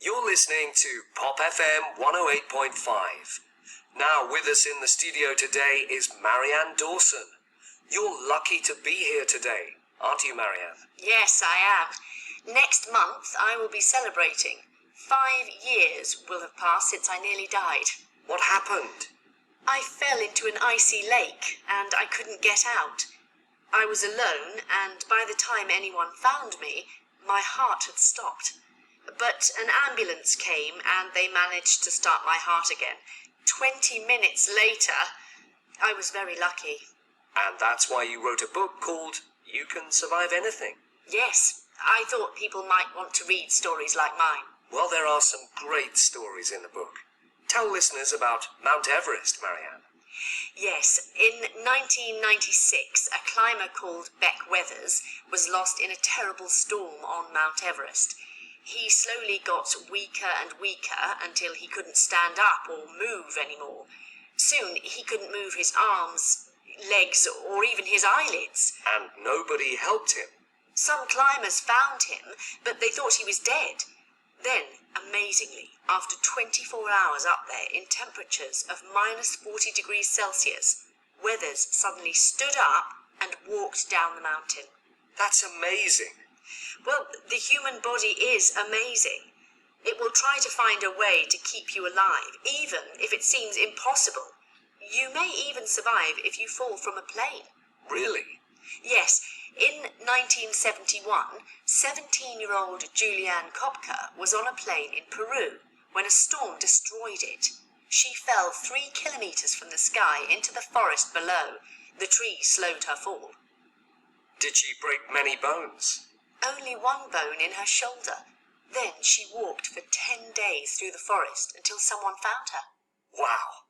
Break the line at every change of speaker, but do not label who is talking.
You're listening to Pop FM 108.5. Now with us in the studio today is Marianne Dawson. You're lucky to be here today, aren't you, Marianne?
Yes, I am. Next month I will be celebrating. 5 years will have passed since I nearly died.
What happened?
I fell into an icy lake and I couldn't get out. I was alone, and by the time anyone found me, my heart had stopped. But an ambulance came and they managed to start my heart again. 20 minutes later, I was very lucky.
And that's why you wrote a book called You Can Survive Anything.
Yes, I thought people might want to read stories like mine.
Well, there are some great stories in the book. Tell listeners about Mount Everest, Marianne.
Yes, in 1996, a climber called Beck Weathers was lost in a terrible storm on Mount Everest. He slowly got weaker and weaker until he couldn't stand up or move anymore. Soon he couldn't move his arms, legs, or even his eyelids.
And nobody helped him.
Some climbers found him, but they thought he was dead. Then, amazingly, after 24 hours up there in temperatures of minus 40 degrees Celsius, Weathers suddenly stood up and walked down the mountain.
That's amazing.
Well, the human body is amazing. It will try to find a way to keep you alive, even if it seems impossible. You may even survive if you fall from a plane.
Really?
Yes, in 1971, 17-year-old Julianne Kopka was on a plane in Peru when a storm destroyed it. She fell 3 kilometers from the sky into the forest below. The trees slowed her fall.
Did she break many bones?
Only one bone in her shoulder. Then she walked for 10 days through the forest until someone found her.
Wow.